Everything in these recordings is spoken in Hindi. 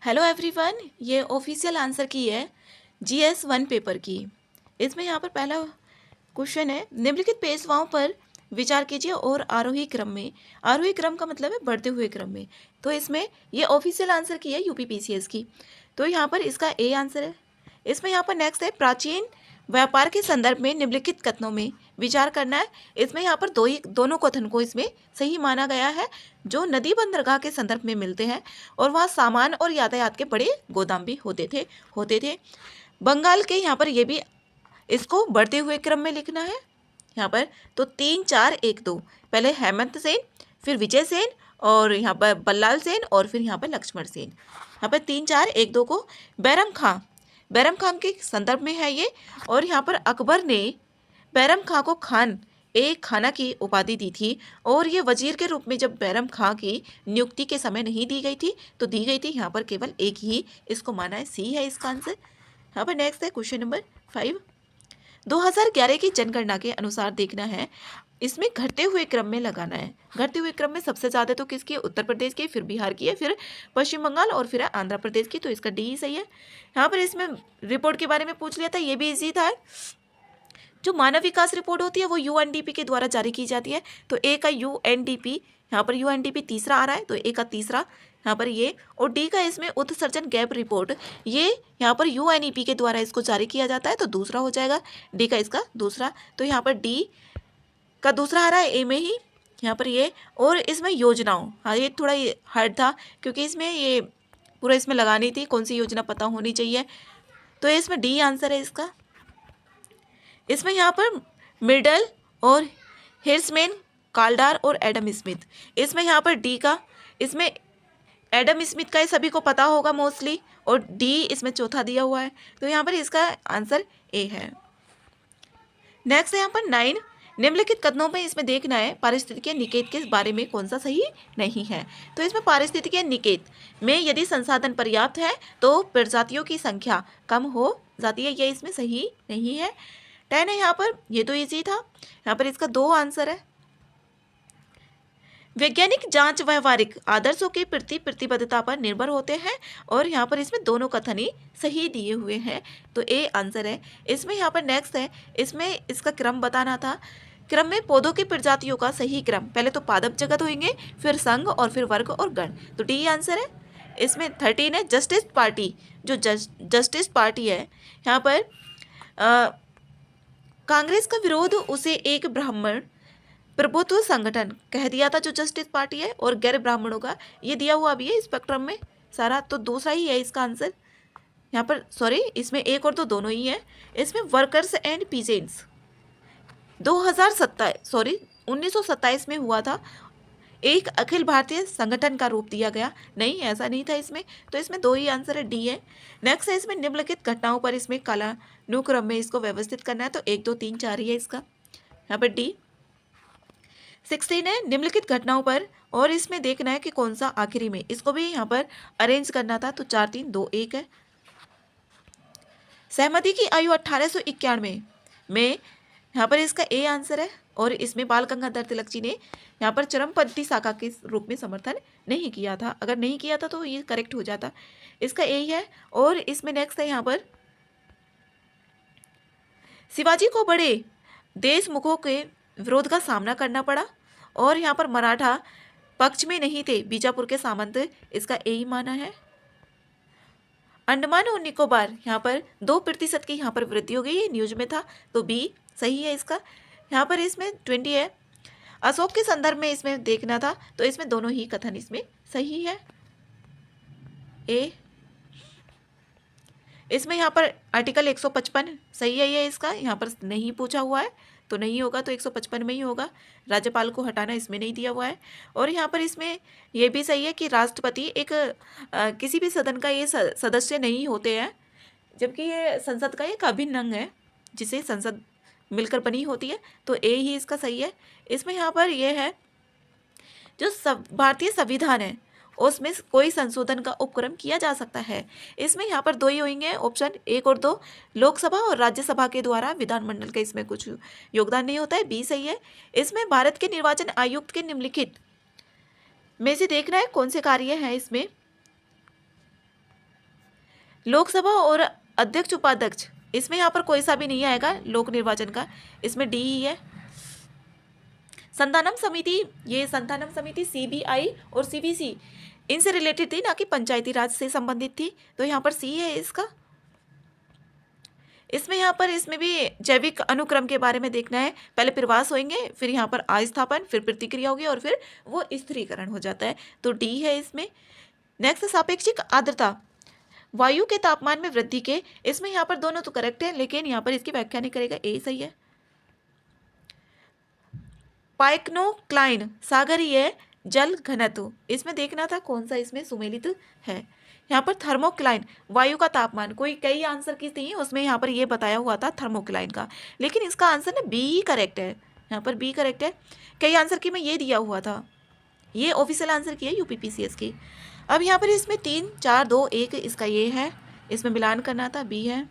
हेलो एवरीवन, ये ऑफिशियल आंसर की है जीएस 1 पेपर की। इसमें यहाँ पर पहला क्वेश्चन है, निम्नलिखित पेशवाओं पर विचार कीजिए और आरोही क्रम में। आरोही क्रम का मतलब है बढ़ते हुए क्रम में। तो इसमें ये ऑफिशियल आंसर की है यूपीपीसीएस की। तो यहाँ पर इसका ए आंसर है। इसमें यहाँ पर नेक्स्ट है, प्राचीन व्यापार के संदर्भ में निम्नलिखित कथनों में विचार करना है। इसमें यहाँ पर दोनों कथन को इसमें सही माना गया है, जो नदी बंदरगाह के संदर्भ में मिलते हैं और वहाँ सामान और यातायात के बड़े गोदाम भी होते थे। बंगाल के यहाँ पर ये भी इसको बढ़ते हुए क्रम में लिखना है यहाँ पर। तो 3 4 1 2, पहले हेमंत सेन, फिर विजय सेन, और यहाँ पर बल्लाल सेन, और फिर यहाँ पर लक्ष्मण सेन। यहाँ पर 3 4 1 2 को बैरम खान के संदर्भ में है ये। और यहाँ पर अकबर ने बैरम खां को खान ए खाना की उपाधि दी थी, और ये वजीर के रूप में जब बैरम खां की नियुक्ति के समय नहीं दी गई थी तो दी गई थी यहाँ पर केवल एक ही, इसको माना है, सी है इसका आंसर। यहाँ पर नेक्स्ट है क्वेश्चन नंबर 5। 2011 की जनगणना के अनुसार देखना है, इसमें घटते हुए क्रम में लगाना है। घटते हुए क्रम में सबसे ज़्यादा तो किसकी, उत्तर प्रदेश की, फिर बिहार की है, फिर पश्चिम बंगाल, और फिर आंध्र प्रदेश की। तो इसका डी ही सही है। यहाँ पर इसमें रिपोर्ट के बारे में पूछ लिया था, ये भी इजी था। जो मानव विकास रिपोर्ट होती है वो यूएनडीपी के द्वारा जारी की जाती है। तो ए का यूएनडीपी, यहाँ पर यूएनडीपी तीसरा आ रहा है, तो ए का तीसरा यहाँ पर ये। और डी का इसमें उत्सर्जन गैप रिपोर्ट, ये यहाँ पर यूएनईपी के द्वारा इसको जारी किया जाता है, तो दूसरा हो जाएगा डी का इसका दूसरा। तो यहाँ पर डी का दूसरा आ रहा है ए में ही यहाँ पर ये। और इसमें योजनाओं, हाँ ये थोड़ा हार्ड था क्योंकि इसमें ये पूरा इसमें लगानी थी, कौन सी योजना पता होनी चाहिए। तो इसमें डी आंसर है इसका। इसमें यहाँ पर मिडल और हिर्समैन, काल्डार और एडम स्मिथ। इसमें यहाँ पर डी का, इसमें एडम स्मिथ का ये सभी को पता होगा मोस्टली, और डी इसमें चौथा दिया हुआ है, तो यहाँ पर इसका आंसर ए है। नेक्स्ट है यहाँ पर 9, निम्नलिखित कथनों में इसमें देखना है पारिस्थितिकीय निकेत के बारे में कौन सा सही नहीं है। तो इसमें पारिस्थितिकीय निकेत में यदि संसाधन पर्याप्त है तो प्रजातियों की संख्या कम हो जाती है, ये इसमें सही नहीं है। 10 है यहाँ पर, ये तो इजी था। यहाँ पर इसका 2 आंसर है। वैज्ञानिक जांच व्यवहारिक आदर्शों के प्रति प्रतिबद्धता पर निर्भर होते हैं, और यहाँ पर इसमें दोनों कथन ही सही दिए हुए हैं, तो ए आंसर है। इसमें यहाँ पर नेक्स्ट है, इसमें इसका क्रम बताना था। क्रम में पौधों की प्रजातियों का सही क्रम, पहले तो पादप जगत होंगे, फिर संघ, और फिर वर्ग और गण, तो डी आंसर है। इसमें 13 है, जस्टिस पार्टी, जो जस्टिस पार्टी है यहाँ पर कांग्रेस का विरोध उसे एक ब्राह्मण प्रभुत्व संगठन कह दिया था, जो जस्टिस पार्टी है, और गैर ब्राह्मणों का ये दिया हुआ भी है स्पेक्ट्रम में सारा, तो दूसरा ही है इसका आंसर यहाँ पर। सॉरी, इसमें एक और दो दोनों ही है। इसमें वर्कर्स एंड पीजेंट्स 1927 में हुआ था, एक अखिल भारतीय संगठन का रूप दिया गया, नहीं ऐसा नहीं था इसमें, तो इसमें 2 ही आंसर है, डी है। नेक्स्ट है, इसमें निम्नलिखित घटनाओं पर इसमें कालानुक्रम में इसको व्यवस्थित करना है, तो 1 2 3 4 ही है इसका यहाँ पर डी। 16 है, निम्नलिखित घटनाओं पर, और इसमें देखना है कि कौन सा आखिरी में, इसको भी यहाँ पर अरेंज करना था, तो 4 3 2 1 है। सहमति की आयु 1891 में, यहाँ पर इसका ए आंसर है। और इसमें बाल गंगाधर तिलक जी ने यहाँ पर चरमपंथी शाखा के रूप में समर्थन नहीं किया था, अगर नहीं किया था तो ये करेक्ट हो जाता, इसका ए ही है। और इसमें नेक्स्ट है यहाँ पर, शिवाजी को बड़े देशमुखों के विरोध का सामना करना पड़ा, और यहाँ पर मराठा पक्ष में नहीं थे बीजापुर के सामंत, इसका ए ही माना है। अंडमान और निकोबार, यहाँ पर 2% की यहाँ पर वृद्धि हो गई, ये न्यूज में था, तो बी सही है इसका। यहाँ पर इसमें 20 है, अशोक के संदर्भ में इसमें देखना था, तो इसमें दोनों ही कथन इसमें सही है, ए। इसमें यहाँ पर आर्टिकल 155 सही है, ये इसका यहाँ पर नहीं पूछा हुआ है, तो नहीं होगा, तो 155 में ही होगा। राज्यपाल को हटाना इसमें नहीं दिया हुआ है। और यहाँ पर इसमें ये भी सही है कि राष्ट्रपति एक किसी भी सदन का ये सदस्य नहीं होते हैं, जबकि ये संसद का एक अभिन्न अंग है जिसे संसद मिलकर बनी होती है, तो ए ही इसका सही है। इसमें यहाँ पर यह है, जो भारतीय संविधान है उसमें कोई संशोधन का उपक्रम किया जा सकता है। इसमें यहाँ पर 2 ही होंगे ऑप्शन, 1 और 2, लोकसभा और राज्यसभा के द्वारा, विधानमंडल का इसमें कुछ योगदान नहीं होता है, बी सही है। इसमें भारत के निर्वाचन आयुक्त के निम्नलिखित में से देखना है कौन से कार्य हैं इसमें। लोकसभा और अध्यक्ष उपाध्यक्ष, इसमें यहाँ पर कोई सा भी नहीं आएगा लोक निर्वाचन का, इसमें डी ही है। संतानम समिति, ये संतानम समिति सीबीआई और सीबीसी इनसे रिलेटेड थी, ना कि पंचायती राज से संबंधित थी, तो यहाँ पर सी है इसका। इसमें यहाँ पर इसमें भी जैविक अनुक्रम के बारे में देखना है। पहले प्रवास होंगे, फिर यहाँ पर अस्थापन, फिर प्रतिक्रिया होगी और फिर वो स्थिरीकरण हो जाता है, तो डी है इसमें। नेक्स्ट सापेक्षिक आर्द्रता, वायु के तापमान में वृद्धि के, इसमें यहाँ पर दोनों तो करेक्ट है, लेकिन यहाँ पर इसकी व्याख्या नहीं करेगा, ए सही है। पाइक्नोक्लाइन, सागरीय जल घनत्व, इसमें देखना था कौन सा इसमें सुमेलित है। यहाँ पर थर्मोक्लाइन, वायु का तापमान, कोई कई आंसर की थी उसमें यहाँ पर ये बताया हुआ था थर्मोक्लाइन का, लेकिन इसका आंसर ना बी ही करेक्ट है, यहाँ पर बी करेक्ट है। कई आंसर की में ये दिया हुआ था, ये ऑफिशियल आंसर की है यूपीपीसीएस की। अब यहाँ पर इसमें 3 4 2 1 इसका ये है, इसमें मिलान करना था, बी है।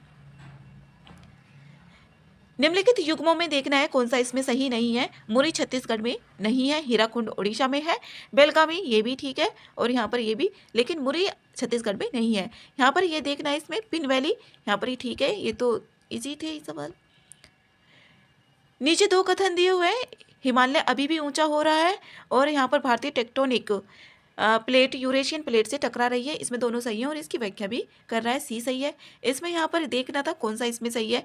निम्नलिखित युग्मों में देखना है कौन सा इसमें सही नहीं है। मुरी छत्तीसगढ़ में नहीं है, हीराकुंड उड़ीसा में है, बेलगावी ये भी ठीक है, और यहाँ पर ये भी, लेकिन मुरी छत्तीसगढ़ में नहीं है। यहाँ पर ये देखना है इसमें पिन वैली, यहाँ पर ही ठीक है, ये तो इजी थे ये सवाल। नीचे 2 कथन दिए हुए हैं, हिमालय अभी भी ऊंचा हो रहा है, और यहाँ पर भारतीय टेक्टोनिक प्लेट यूरेशियन प्लेट से टकरा रही है, इसमें दोनों सही है, और इसकी व्याख्या भी कर रहा है, सी सही है। इसमें यहाँ पर देखना था कौन सा इसमें सही है।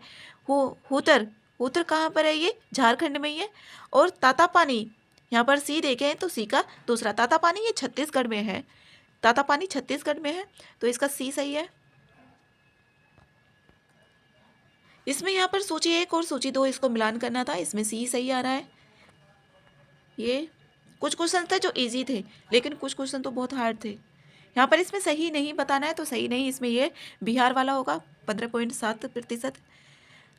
हुतर, हुतर कहाँ पर है, ये झारखंड में ही है। और तातापानी, यहाँ पर सी देखें तो सी का दूसरा, तातापानी ये छत्तीसगढ़ में है, तातापानी छत्तीसगढ़ में है, तो इसका सी सही है। इसमें यहाँ पर सूची 1 और सूची 2 इसको मिलान करना था, इसमें सी सही आ रहा है। ये कुछ क्वेश्चन थे जो इजी थे, लेकिन कुछ क्वेश्चन तो बहुत हार्ड थे। यहाँ पर इसमें सही नहीं बताना है तो सही नहीं, इसमें ये बिहार वाला होगा 15.7%।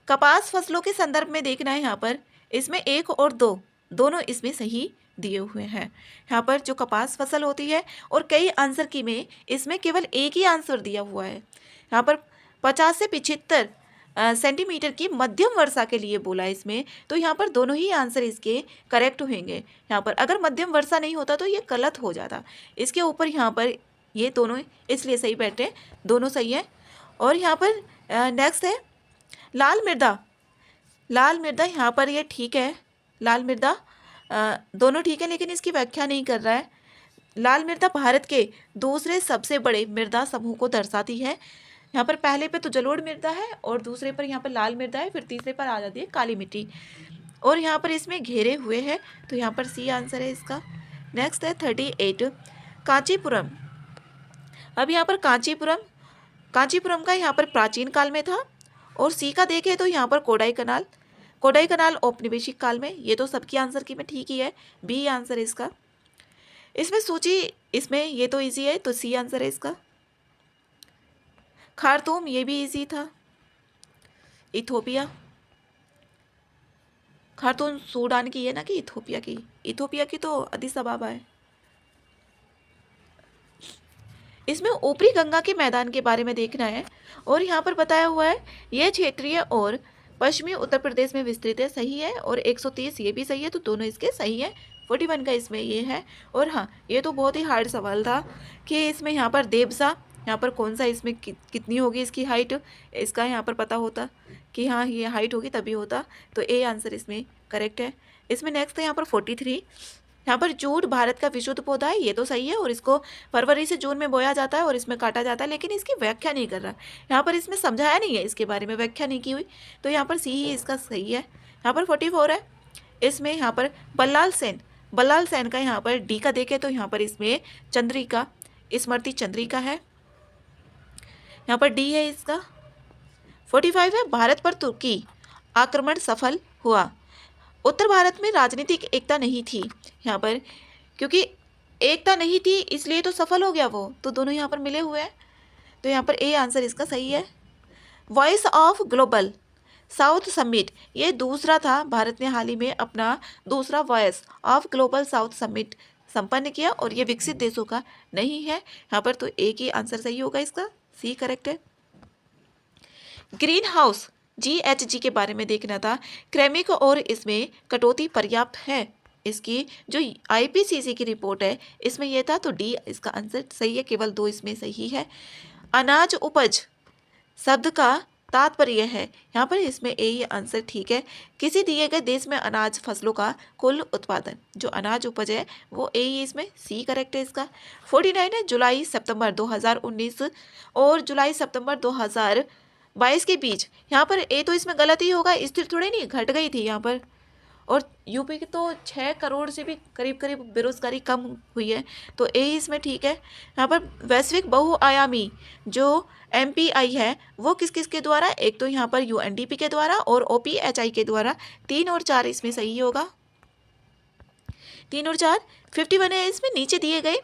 कपास फसलों के संदर्भ में देखना है, यहाँ पर इसमें 1 और 2 दोनों इसमें सही दिए हुए हैं। यहाँ पर जो कपास फसल होती है, और कई आंसर की में इसमें केवल एक ही आंसर दिया हुआ है। यहाँ पर 50 से 75 सेंटीमीटर की मध्यम वर्षा के लिए बोला है इसमें, तो यहाँ पर दोनों ही आंसर इसके करेक्ट होंगे। यहाँ पर अगर मध्यम वर्षा नहीं होता तो ये गलत हो जाता, इसके ऊपर यहाँ पर ये दोनों इसलिए सही बैठे, दोनों सही है। और यहाँ पर नेक्स्ट है लाल मृदा, लाल मृदा यहाँ पर ये ठीक है, लाल मृदा दोनों ठीक है, लेकिन इसकी व्याख्या नहीं कर रहा है। लाल मृदा भारत के दूसरे सबसे बड़े मृदा समूह को दर्शाती है। यहाँ पर पहले पे तो जलोढ़ मृदा है, और दूसरे पर यहाँ पर लाल मृदा है, फिर तीसरे पर आ जाती है काली मिट्टी, और यहाँ पर इसमें घेरे हुए हैं, तो यहाँ पर सी आंसर है इसका। नेक्स्ट है 38 कांचीपुरम। अब यहाँ पर कांचीपुरम, कांचीपुरम का यहाँ पर प्राचीन काल में था, और सी का देखें तो यहाँ पर कोडाई कनाल, कोडाई कनाल औपनिवेशिक काल में, ये तो सबकी आंसर की में ठीक ही है, बी आंसर है इसका। इसमें सूची, इसमें ये तो इजी है, तो सी आंसर है इसका। खार्तूम ये भी इजी था। इथोपिया, खार्तूम सूडान की है ना कि इथोपिया की, इथोपिया की तो अदिस अबाबा है। इसमें ऊपरी गंगा के मैदान के बारे में देखना है, और यहाँ पर बताया हुआ है यह क्षेत्रीय और पश्चिमी उत्तर प्रदेश में विस्तृत है, सही है। और 130 ये भी सही है, तो दोनों इसके सही है। 41 का इसमें ये है। और हाँ, ये तो बहुत ही हार्ड सवाल था कि इसमें यहाँ पर देवसा, यहाँ पर कौन सा इसमें कितनी होगी इसकी हाइट, इसका यहाँ पर पता होता कि हाँ ये हाइट होगी तभी होता, तो ए आंसर इसमें करेक्ट है। इसमें नेक्स्ट है यहाँ पर 43, यहाँ पर जूट भारत का विशुद्ध पौधा है, ये तो सही है, और इसको फरवरी से जून में बोया जाता है और इसमें काटा जाता है, लेकिन इसकी व्याख्या नहीं कर रहा, यहाँ पर इसमें समझाया नहीं है, इसके बारे में व्याख्या नहीं की हुई, तो यहाँ पर सी ही इसका सही है। यहाँ पर 44 है, इसमें यहाँ पर बल्लाल सेन, बल्लाल सेन का यहाँ पर डी का देखें तो यहाँ पर इसमें चंद्रिका, स्मृति चंद्रिका है, यहाँ पर डी है इसका। 45 है, भारत पर तुर्की आक्रमण सफल हुआ। उत्तर भारत में राजनीतिक एकता नहीं थी, यहाँ पर क्योंकि एकता नहीं थी इसलिए तो सफल हो गया वो, तो दोनों यहाँ पर मिले हुए हैं, तो यहाँ पर ए आंसर इसका सही है। Voice of global south summit, ये दूसरा था, भारत ने हाल ही में अपना दूसरा voice of global south summit संपन्न किया, और ये विकसित देशों का नहीं है, यहाँ पर तो एक ही आंसर सही होगा इसका, सी करेक्ट है। ग्रीन हाउस GHG के बारे में देखना था, क्रैमिक और इसमें कटौती पर्याप्त है, इसकी जो IPCC की रिपोर्ट है इसमें यह था, तो डी इसका आंसर सही है, केवल 2 इसमें सही है। अनाज उपज शब्द का तात्पर्य है। यहाँ पर इसमें ए ये आंसर ठीक है। किसी दिए गए देश में अनाज फसलों का कुल उत्पादन, जो अनाज उपज है वो ए ही इसमें सी करेक्ट है इसका। 49 है जुलाई सितंबर 2019 और जुलाई सितंबर 2022 के बीच। यहाँ पर ए तो इसमें गलत ही होगा, स्थिर थोड़ी नहीं, घट गई थी यहाँ पर। और यूपी की तो 6 करोड़ से भी करीब करीब बेरोजगारी कम हुई है, तो ए इसमें ठीक है। यहाँ पर वैश्विक बहुआयामी जो एमपीआई है वो किस किस के द्वारा, एक तो यहाँ पर यूएनडीपी के द्वारा और ओपीएचआई के द्वारा। 3 और 4 इसमें सही होगा। 3 और 4 51 है इसमें। नीचे दिए गए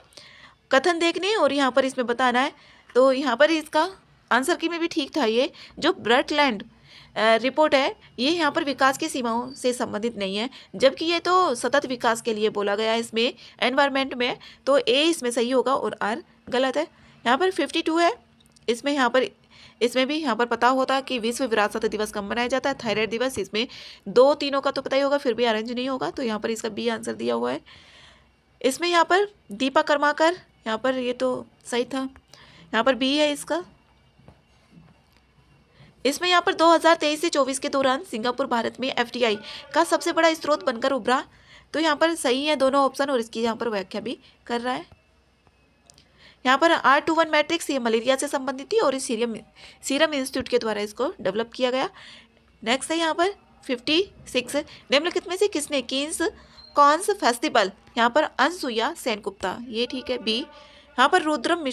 कथन देखने और यहाँ पर इसमें बताना है, तो यहाँ पर इसका आंसर की में भी ठीक था। ये जो ब्रटलैंड रिपोर्ट है ये यहाँ पर विकास की सीमाओं से संबंधित नहीं है, जबकि ये तो सतत विकास के लिए बोला गया है इसमें एनवायरनमेंट में, तो ए इसमें सही होगा और आर गलत है। यहाँ पर 52 है इसमें। यहाँ पर इसमें भी यहाँ पर पता होता कि विश्व विरासत दिवस कब मनाया जाता है, थायराइड दिवस। इसमें 2 तीनों का तो पता ही होगा, फिर भी अरेंज नहीं होगा, तो यहाँ पर इसका बी आंसर दिया हुआ है। इसमें यहाँ पर दीपा कर्माकर, यहाँ पर ये तो सही था, यहाँ पर बी है इसका। इसमें यहाँ पर 2023 से 24 के दौरान सिंगापुर भारत में एफडीआई का सबसे बड़ा स्रोत बनकर उभरा, तो यहाँ पर सही है दोनों ऑप्शन और इसकी यहाँ पर व्याख्या भी कर रहा है। यहाँ पर R21 मैट्रिक्स ये मलेरिया से संबंधित थी और इस सीरम इंस्टीट्यूट के द्वारा इसको डेवलप किया गया। नेक्स्ट है यहाँ पर 56, निम्नलिखित में से किसने किंग्स कॉन्स फेस्टिवल, यहाँ पर अनसुईया सेनगुप्ता, ये ठीक है बी। यहाँ पर रुद्रम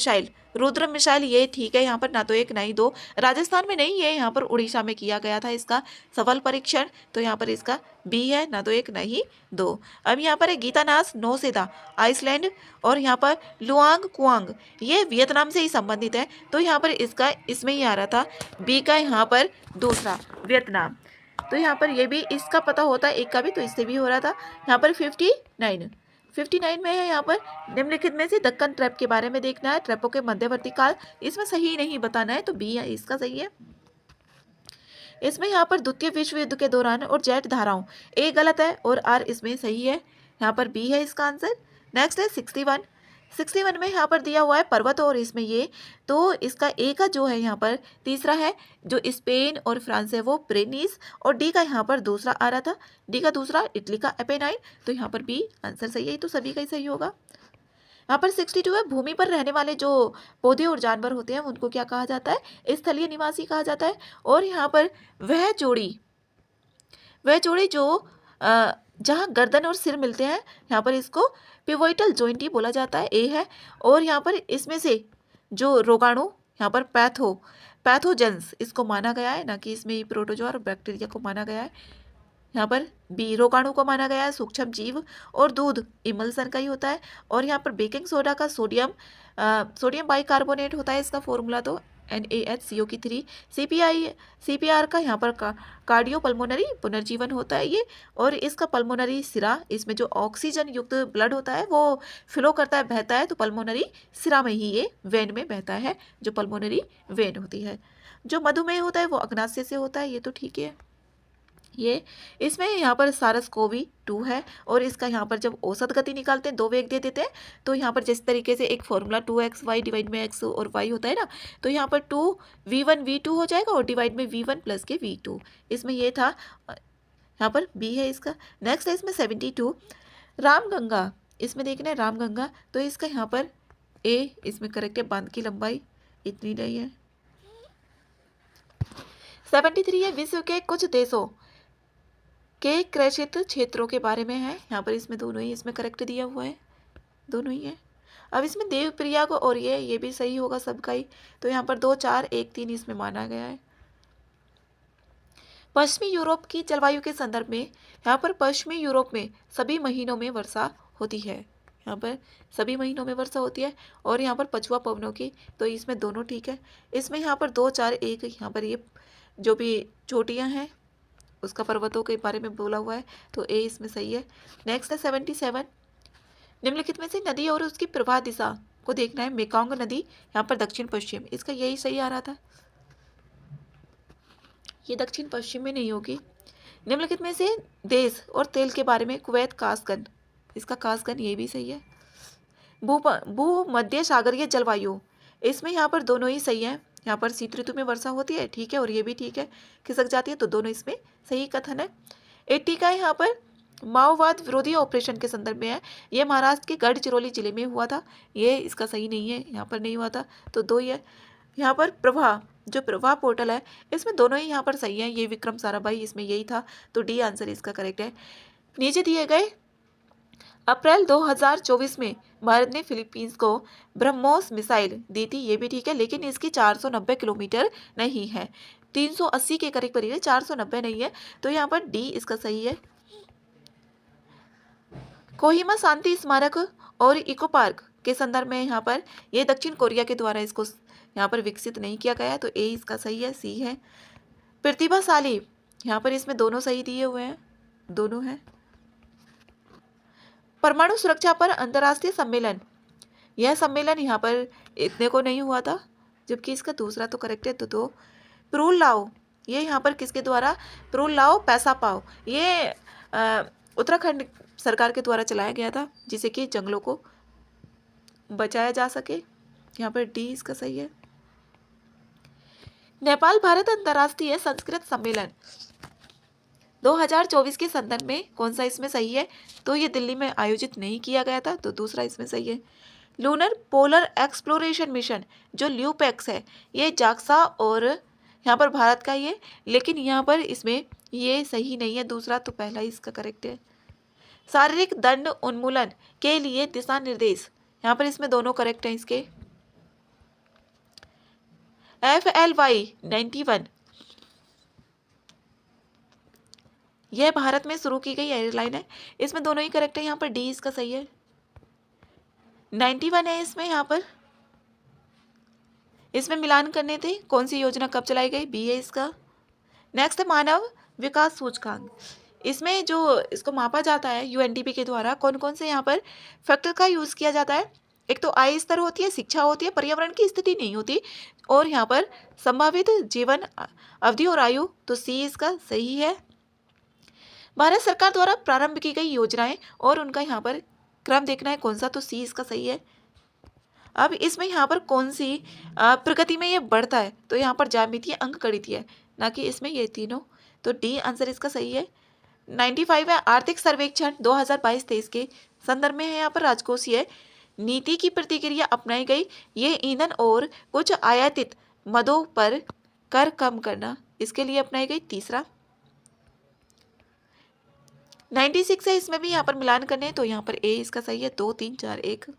मिसाइल ये ठीक है, यहाँ पर ना तो 1 ना ही 2, राजस्थान में नहीं, ये यहाँ पर उड़ीसा में किया गया था इसका सफल परीक्षण, तो यहाँ पर इसका बी है, ना तो 1 ना ही 2। अब यहाँ पर है गीतानास नौसेना आइसलैंड और यहाँ पर लुआंग कुआंग ये वियतनाम से ही संबंधित है, तो यहाँ पर इसका इसमें ही आ रहा था बी का यहाँ पर दूसरा वियतनाम, तो यहाँ पर ये भी इसका पता होता है, एक का भी, तो इससे भी हो रहा था। यहाँ पर 59 में है, यहाँ पर निम्नलिखित में से दक्कन ट्रैप के बारे में देखना है, ट्रैपों के मध्यवर्ती काल, इसमें सही नहीं बताना है, तो बी है इसका सही है। इसमें यहाँ पर द्वितीय विश्व युद्ध के दौरान और जेट धाराओं, ए गलत है और आर इसमें सही है, यहाँ पर बी है इसका आंसर। नेक्स्ट है 61 में यहाँ पर दिया हुआ है पर्वत और इसमें ये, तो इसका ए का जो है यहाँ पर तीसरा है, जो स्पेन और फ्रांस है वो प्रेनीस, और डी का यहाँ पर दूसरा आ रहा था, डी का दूसरा इटली का एपेनाइन, तो यहाँ पर बी आंसर सही है, तो सभी का ही सही होगा। यहाँ पर 62 है, भूमि पर रहने वाले जो पौधे और जानवर होते हैं उनको क्या कहा जाता है, स्थलीय निवासी कहा जाता है। और यहाँ पर वह जोड़ी जो जहाँ गर्दन और सिर मिलते हैं, यहाँ पर इसको पिवोइटल जॉइंट ही बोला जाता है, ए है। और यहाँ पर इसमें से जो रोगाणु, यहाँ पर पैथोजेंस इसको माना गया है, ना कि इसमें प्रोटोजोआ और बैक्टीरिया को माना गया है। यहाँ पर बी रोगाणु को माना गया है, सूक्ष्म जीव, और दूध इमल्सन का ही होता है। और यहाँ पर बेकिंग सोडा का सोडियम बाइकार्बोनेट होता है इसका फॉर्मूला, तो NaHCO3। CPR का यहाँ पर कार्डियोपल्मोनरी पुनर्जीवन होता है ये, और इसका पल्मोनरी सिरा, इसमें जो ऑक्सीजन युक्त ब्लड होता है वो फ्लो करता है, बहता है, तो पल्मोनरी सिरा में ही ये वेन में बहता है, जो पल्मोनरी वेन होती है। जो मधुमेह होता है वो अग्नाशय से होता है, ये तो ठीक है। ये इसमें यहाँ पर SARS-CoV-2 है, और इसका यहाँ पर जब औसत गति निकालते हैं 2 वेग दे देते हैं, तो यहाँ पर जिस तरीके से एक फॉर्मूला 2xy डिवाइड में x और y होता है ना, तो यहाँ पर 2v1v2 हो जाएगा और डिवाइड में v1 प्लस के v2, इसमें ये था, यहाँ पर b है इसका। नेक्स्ट है इसमें 72 रामगंगा, इसमें देखना है रामगंगा, तो इसका यहाँ पर a इसमें करेक्ट है, बांध की लंबाई इतनी नहीं है। 73 है, विश्व के कुछ देशों के कृषित क्षेत्रों के बारे में है, यहाँ पर इसमें दोनों ही इसमें करेक्ट दिया हुआ है, दोनों ही है। अब इसमें देवप्रिया को और ये भी सही होगा सबका ही, तो यहाँ पर 2 4 1 3 इसमें माना गया है। पश्चिमी यूरोप की जलवायु के संदर्भ में, यहाँ पर पश्चिमी यूरोप में सभी महीनों में वर्षा होती है, यहाँ पर सभी महीनों में वर्षा होती है। और यहाँ पर पछुआ पवनों की, तो इसमें दोनों ठीक है। इसमें यहाँ पर 2 4 1 यहाँ पर ये जो भी चोटियाँ हैं उसका पर्वतों के बारे में बोला हुआ है, तो ए इसमें सही है। नेक्स्ट है 77 निम्नलिखित में से नदी और उसकी प्रवाह दिशा को देखना है, मेकोंग नदी यहाँ पर दक्षिण पश्चिम, इसका यही सही आ रहा था, ये दक्षिण पश्चिम में नहीं होगी। निम्नलिखित में से देश और तेल के बारे में, कुवैत कास्कन, इसका कास्कन ये भी सही है। भूमध्य सागरीय जलवायु, इसमें यहाँ पर दोनों ही सही है, यहाँ पर शीत ऋतु में वर्षा होती है, ठीक है, और ये भी ठीक है, खिसक जाती है, तो दोनों इसमें सही कथन है। 80 का यहाँ पर माओवाद विरोधी ऑपरेशन के संदर्भ में है, ये महाराष्ट्र के गढ़चिरौली जिले में हुआ था, ये इसका सही नहीं है, यहाँ पर नहीं हुआ था, तो 2 ही है। यहाँ पर प्रभा, जो प्रभा पोर्टल है, इसमें दोनों ही यहाँ पर सही है, ये विक्रम साराभाई, इसमें यही था, तो डी आंसर इसका करेक्ट है। नीचे दिए गए अप्रैल 2024 में भारत ने फिलीपींस को ब्रह्मोस मिसाइल दी थी, ये भी ठीक है, लेकिन इसकी 490 किलोमीटर नहीं है, 380 के करीब करीब है, 490 नहीं है, तो यहाँ पर डी इसका सही है। कोहिमा शांति स्मारक और इको पार्क के संदर्भ में यहाँ पर ये दक्षिण कोरिया के द्वारा इसको यहाँ पर विकसित नहीं किया गया है, तो ए इसका सही है, सी है। प्रतिभाशाली, यहाँ पर इसमें दोनों सही दिए हुए हैं, दोनों हैं। परमाणु सुरक्षा पर अंतर्राष्ट्रीय सम्मेलन, यह सम्मेलन यहाँ पर इतने को नहीं हुआ था, जबकि इसका दूसरा तो करेक्ट है, तो प्रूल लाओ, ये यहाँ पर किसके द्वारा, प्रूल लाओ पैसा पाओ, ये उत्तराखंड सरकार के द्वारा चलाया गया था, जिससे कि जंगलों को बचाया जा सके, यहाँ पर डी इसका सही है। नेपाल भारत अंतर्राष्ट्रीय संस्कृत सम्मेलन 2024 के संदर्भ में कौन सा इसमें सही है, तो ये दिल्ली में आयोजित नहीं किया गया था, तो दूसरा इसमें सही है। लूनर पोलर एक्सप्लोरेशन मिशन जो ल्यूपेक्स है, ये जाक्सा और यहाँ पर भारत का ये, लेकिन यहाँ पर इसमें ये सही नहीं है, दूसरा, तो पहला इसका करेक्ट है। शारीरिक दंड उन्मूलन के लिए दिशा निर्देश, यहाँ पर इसमें दोनों करेक्ट हैं इसके। FLY91 यह भारत में शुरू की गई एयरलाइन है, इसमें दोनों ही करेक्ट है, यहाँ पर डी इसका सही है। 91 है इसमें, यहाँ पर इसमें मिलान करने थे, कौन सी योजना कब चलाई गई, बी है इसका। नेक्स्ट है मानव विकास सूचकांक, इसमें जो इसको मापा जाता है UNDP के द्वारा, कौन कौन से यहाँ पर फैक्टर का यूज़ किया जाता है। एक तो आय स्तर होती है, शिक्षा होती है, पर्यावरण की स्थिति नहीं होती, और यहाँ पर संभावित जीवन अवधि और आयु, तो सी इसका सही है। भारत सरकार द्वारा प्रारंभ की गई योजनाएं और उनका यहाँ पर क्रम देखना है, कौन सा, तो सी इसका सही है। अब इसमें यहाँ पर कौन सी प्रगति में ये बढ़ता है, तो यहाँ पर ज्यामितीय अंकगणितीय है, ना कि इसमें ये तीनों, तो डी आंसर इसका सही है। 95 है आर्थिक सर्वेक्षण 2022-23 के संदर्भ में है, यहाँ पर राजकोषीय नीति की प्रतिक्रिया अपनाई गई, ये ईंधन और कुछ आयातित मदों पर कर कम करना, इसके लिए अपनाई गई, तीसरा। 96 है, इसमें भी यहाँ पर मिलान करने हैं, तो यहाँ पर ए इसका सही है, 2 3 4 1।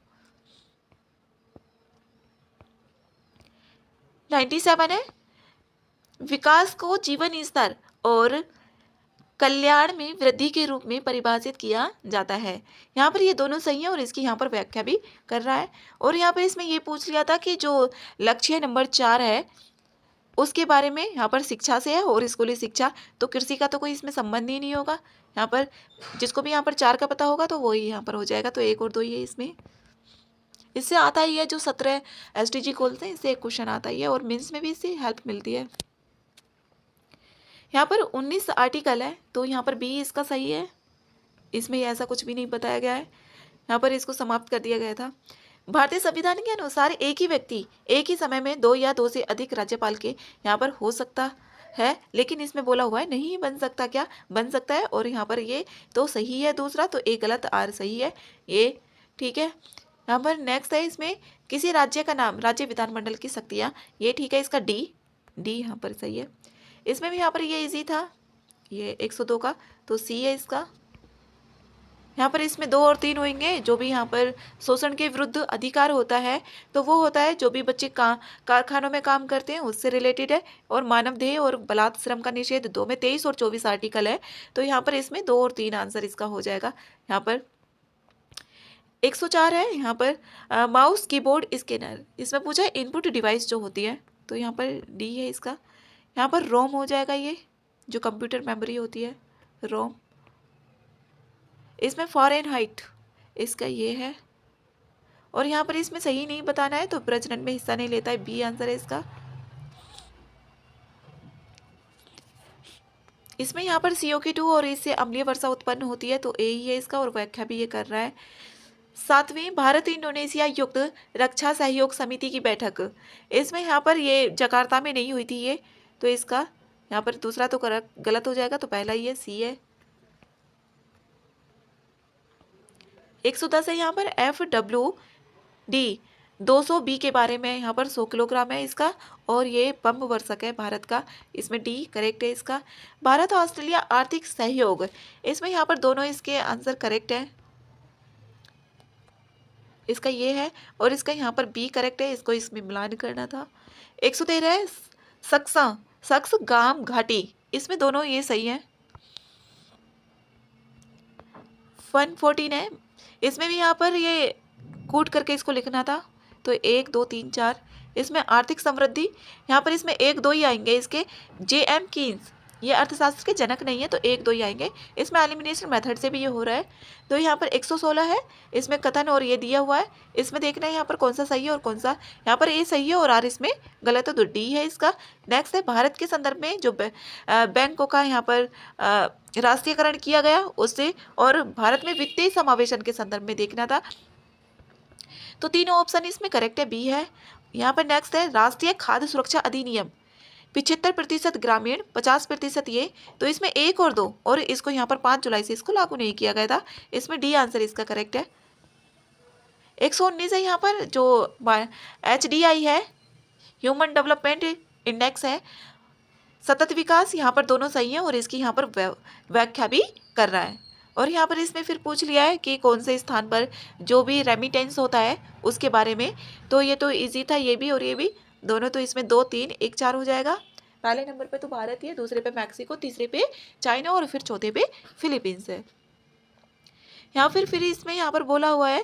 97 है विकास को जीवन स्तर और कल्याण में वृद्धि के रूप में परिभाषित किया जाता है, यहाँ पर ये दोनों सही है, और इसकी यहाँ पर व्याख्या भी कर रहा है। और यहाँ पर इसमें ये पूछ लिया था कि जो लक्ष्य नंबर 4 है उसके बारे में, यहाँ पर शिक्षा से है और स्कूली शिक्षा, तो कृषि का तो कोई इसमें संबंध ही नहीं होगा, यहाँ पर जिसको भी यहाँ पर 4 का पता होगा तो वही यहाँ पर हो जाएगा, तो 1 और 2 ही है इसमें। इससे आता ही है जो 17 SDG खोलते हैं, इससे एक क्वेश्चन आता ही है, और मेंस में भी इससे हेल्प मिलती है। यहाँ पर 19 आर्टिकल है, तो यहाँ पर बी इसका सही है, इसमें ऐसा कुछ भी नहीं बताया गया है, यहाँ पर इसको समाप्त कर दिया गया था। भारतीय संविधान के अनुसार एक ही व्यक्ति एक ही समय में 2 या 2 से अधिक राज्यपाल के यहाँ पर हो सकता है, लेकिन इसमें बोला हुआ है नहीं बन सकता, क्या बन सकता है, और यहाँ पर ये तो सही है दूसरा, तो एक गलत, आर सही है, ये ठीक है। यहाँ पर नेक्स्ट है इसमें किसी राज्य का नाम, राज्य विधानमंडल की शक्तियाँ, ये ठीक है, इसका डी यहाँ पर सही है। इसमें भी यहाँ पर ये इजी था, ये 102 का, तो सी है इसका। यहाँ पर इसमें 2 और 3 होंगे, जो भी यहाँ पर शोषण के विरुद्ध अधिकार होता है, तो वो होता है जो भी बच्चे कारखानों में काम करते हैं उससे रिलेटेड है, और मानव देह और बलात् श्रम का निषेध 2 में 23 और 24 आर्टिकल है, तो यहाँ पर इसमें 2 और 3 आंसर इसका हो जाएगा। यहाँ पर 104 है, यहाँ पर माउस कीबोर्ड स्कैनर, इसमें पूछा है इनपुट डिवाइस जो होती है, तो यहाँ पर डी है इसका। यहाँ पर रोम हो जाएगा, ये जो कंप्यूटर मेमोरी होती है, रोम। इसमें फ़ारेनहाइट इसका ये है, और यहाँ पर इसमें सही नहीं बताना है, तो प्रजनन में हिस्सा नहीं लेता है, बी आंसर है इसका। इसमें यहाँ पर CO2 और इससे अम्लीय वर्षा उत्पन्न होती है, तो ए ही है इसका, और व्याख्या भी ये कर रहा है। सातवीं भारत इंडोनेशिया युक्त रक्षा सहयोग समिति की बैठक, इसमें यहाँ पर ये जकार्ता में नहीं हुई थी ये, तो इसका यहाँ पर दूसरा तो गलत हो जाएगा, तो पहला ही है, सी है। 110 है यहाँ पर FWD 200B के बारे में, यहाँ पर 100 किलोग्राम है इसका, और ये बम वर्षक है भारत का, इसमें डी करेक्ट है इसका। भारत और ऑस्ट्रेलिया आर्थिक सहयोग, इसमें यहाँ पर दोनों इसके आंसर करेक्ट है, इसका ये है, और इसका यहाँ पर बी करेक्ट है, इसको इसमें मिलान करना था। 113 है सक्स गाम घाटी, इसमें दोनों ये सही है। 114 है, इसमें भी यहाँ पर ये कूट करके इसको लिखना था, तो 1 2 3 4, इसमें आर्थिक समृद्धि, यहाँ पर इसमें 1 2 ही आएंगे इसके। JM कीन्स ये अर्थशास्त्र के जनक नहीं है, तो 1 2 ही आएंगे। इसमें एलिमिनेशन मेथड से भी ये हो रहा है। तो यहाँ पर 116 है, इसमें कथन और ये दिया हुआ है, इसमें देखना है यहाँ पर कौन सा सही है और कौन सा, यहाँ पर ए सही है और आर इसमें गलत है, तो डी है इसका। नेक्स्ट है भारत के संदर्भ में जो बैंकों का यहाँ पर राष्ट्रीयकरण किया गया उससे, और भारत में वित्तीय समावेशन के संदर्भ में देखना था, तो तीनों ऑप्शन इसमें करेक्ट है, बी है। यहाँ पर नेक्स्ट है राष्ट्रीय खाद्य सुरक्षा अधिनियम, 75% ग्रामीण, 50% ये, तो इसमें 1 और 2, और इसको यहाँ पर 5 जुलाई से इसको लागू नहीं किया गया था, इसमें डी आंसर इसका करेक्ट है। 119 है यहाँ पर जो HDI है, ह्यूमन डेवलपमेंट इंडेक्स है, सतत विकास, यहाँ पर दोनों सही हैं, और इसकी यहाँ पर व्याख्या भी कर रहा है। और यहाँ पर इसमें फिर पूछ लिया है कि कौन से स्थान पर जो भी रेमिटेंस होता है उसके बारे में, तो ये तो इजी था, ये भी और ये भी दोनों, तो इसमें 2 3 1 4 हो जाएगा। पहले नंबर पे तो भारत ही है, दूसरे पे मैक्सिको, तीसरे पे चाइना, और फिर चौथे पे फिलीपींस है। यहाँ फिर इसमें यहाँ पर बोला हुआ है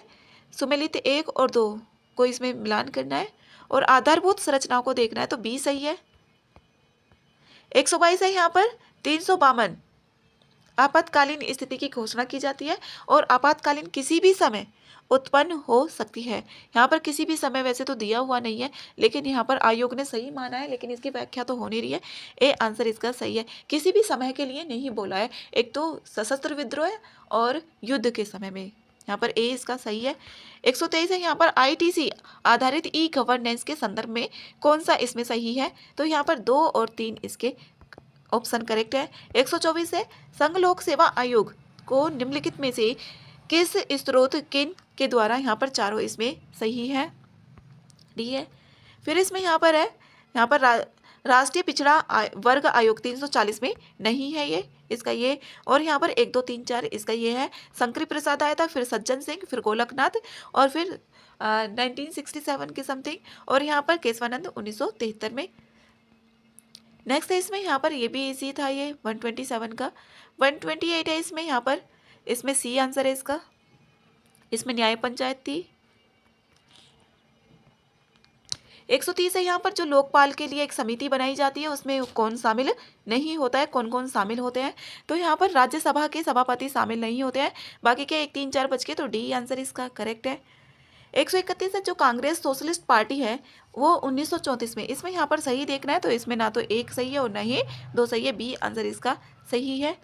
सुमेलित 1 और 2 को इसमें मिलान करना है, और आधारभूत संरचनाओं को देखना है, तो बी सही है। 122 है यहाँ पर 352, आपातकालीन स्थिति की घोषणा की जाती है, और आपातकालीन किसी भी समय उत्पन्न हो सकती है। यहाँ पर किसी भी समय वैसे तो दिया हुआ नहीं है, लेकिन यहाँ पर आयोग ने सही माना है, लेकिन इसकी व्याख्या तो हो नहीं रही है। ए आंसर इसका सही है, किसी भी समय के लिए नहीं बोला है, एक तो सशस्त्र विद्रोह और युद्ध के समय में, यहाँ पर ए इसका सही है। 123 है यहाँ पर ITC आधारित ई गवर्नेंस के संदर्भ में कौन सा इसमें सही है, तो यहाँ पर 2 और 3 इसके ऑप्शन करेक्ट है। 124 है संघ लोक सेवा आयोग को निम्नलिखित में से किस स्रोत किन के द्वारा, यहाँ पर चारों इसमें सही है, डी है। फिर इसमें यहाँ पर है, यहाँ पर राष्ट्रीय पिछड़ा वर्ग आयोग 340 में नहीं है ये, इसका ये, और यहाँ पर 1 2 3 4 इसका ये है। शंकरी प्रसाद आया था, फिर सज्जन सिंह, फिर गोलकनाथ, और फिर 1967 के समथिंग, और यहाँ पर केशवानंद 1973 में। नेक्स्ट है इसमें यहाँ पर ये भी इजी था, ये 127 का। 128 है इसमें, यहाँ पर इसमें सी आंसर है इसका, इसमें न्याय पंचायत थी। 130 है यहाँ पर जो लोकपाल के लिए एक समिति बनाई जाती है, उसमें कौन शामिल नहीं होता है, कौन कौन शामिल होते हैं, तो यहाँ पर राज्यसभा के सभापति शामिल नहीं होते हैं, बाकी के 1 3 4 बच के, तो डी आंसर इसका करेक्ट है। 131 है जो कांग्रेस सोशलिस्ट पार्टी है वो 1934 में, इसमें यहाँ पर सही देखना है, तो इसमें ना तो 1 सही है और ना ही 2 सही है, बी आंसर इसका सही है।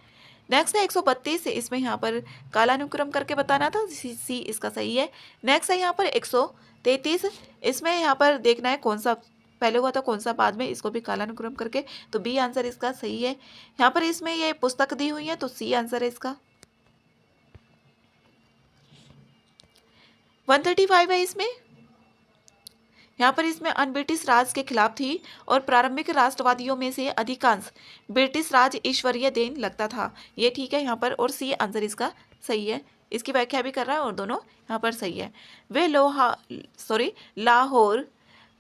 नेक्स्ट है 132, इसमें यहाँ पर कालानुक्रम करके बताना था, सी इसका सही है। नेक्स्ट है यहाँ पर 133, इसमें यहाँ पर देखना है कौन सा पहले हुआ था कौन सा बाद में, इसको भी कालानुक्रम करके, तो बी आंसर इसका सही है। यहाँ पर इसमें ये पुस्तक दी हुई है, तो सी आंसर है इसका। 135 है इसमें, यहाँ पर इसमें अन ब्रिटिश राज के खिलाफ थी, और प्रारंभिक राष्ट्रवादियों में से अधिकांश ब्रिटिश राज ईश्वरीय देन लगता था, ये ठीक है यहाँ पर, और सी आंसर इसका सही है, इसकी व्याख्या भी कर रहा है, और दोनों यहाँ पर सही है। वे लाहौर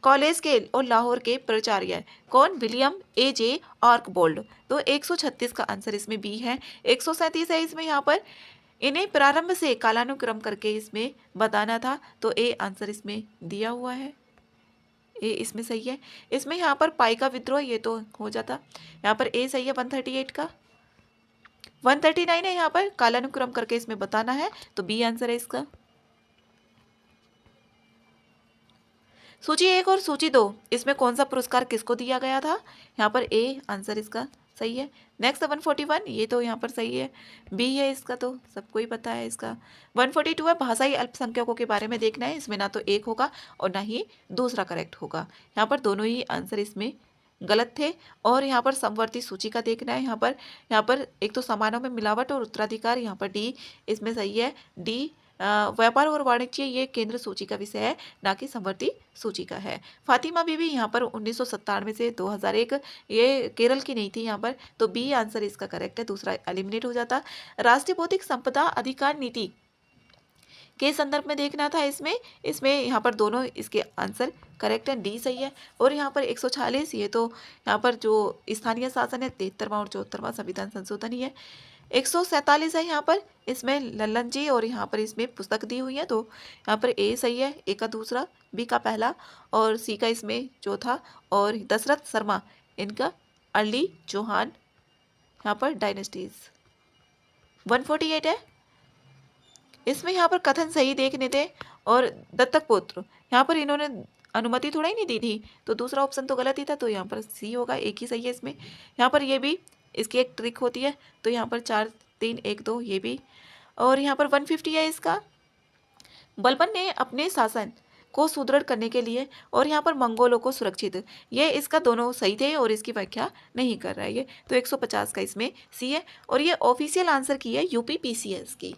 कॉलेज के और लाहौर के प्राचार्य कौन, विलियम AJ आर्कबोल्ड, तो 136 का आंसर इसमें बी है। 137 है इसमें, यहाँ पर इन्हें प्रारंभ से कालानुक्रम करके इसमें बताना था, तो ए आंसर इसमें दिया हुआ है, ए इसमें सही है। इसमें यहाँ पर पाई का विद्रोह ये तो हो जाता, यहाँ पर ए सही है 138 का। 139 है यहाँ पर कालानुक्रम करके इसमें बताना है, तो बी आंसर है इसका। सूची 1 और सूची 2 इसमें कौन सा पुरस्कार किसको दिया गया था, यहाँ पर ए आंसर इसका सही है। नेक्स्ट 141, ये तो यहाँ पर सही है, बी है इसका, तो सबको ही पता है इसका। 142 है, भाषाई अल्पसंख्यकों के बारे में देखना है, इसमें ना तो एक होगा और ना ही दूसरा करेक्ट होगा। यहाँ पर दोनों ही आंसर इसमें गलत थे। और यहाँ पर समवर्ती सूची का देखना है, यहाँ पर एक तो समानों में मिलावट और उत्तराधिकार, यहाँ पर डी इसमें सही है। डी व्यापार और वाणिज्य ये केंद्र सूची का विषय है, ना कि समवर्ती सूची का है। फातिमा बीबी यहाँ पर 1997 से 2001, ये केरल की नहीं थी यहाँ पर, तो बी आंसर इसका करेक्ट है, दूसरा एलिमिनेट हो जाता। राष्ट्रीय बौद्धिक संपदा अधिकार नीति के संदर्भ में देखना था इसमें यहाँ पर दोनों इसके आंसर करेक्ट है, डी सही है। और यहाँ पर 146, ये तो यहाँ पर जो स्थानीय शासन है 73वां और 74वां संविधान संशोधन ही है। 147 है यहाँ पर, इसमें लल्लन जी, और यहाँ पर इसमें पुस्तक दी हुई है, तो यहाँ पर ए सही है, ए का दूसरा, बी का पहला और सी का इसमें चौथा। और दशरथ शर्मा, इनका अर्ली चौहान यहाँ पर डायनेस्टीज। 148 है, इसमें यहाँ पर कथन सही देखने थे। और दत्तक पुत्र, यहाँ पर इन्होंने अनुमति थोड़ा ही नहीं दी थी, तो दूसरा ऑप्शन तो गलत ही था, तो यहाँ पर सी होगा, एक ही सही है इसमें। यहाँ पर ये भी इसकी एक ट्रिक होती है, तो यहाँ पर 4 3 1 2 ये भी। और यहाँ पर 150 है इसका, बलबन ने अपने शासन को सुदृढ़ करने के लिए और यहाँ पर मंगोलों को सुरक्षित, ये इसका दोनों सही थे और इसकी व्याख्या नहीं कर रहा है ये, तो 150 का इसमें सी है। और ये ऑफिशियल आंसर की है यूपी पीसीएस की।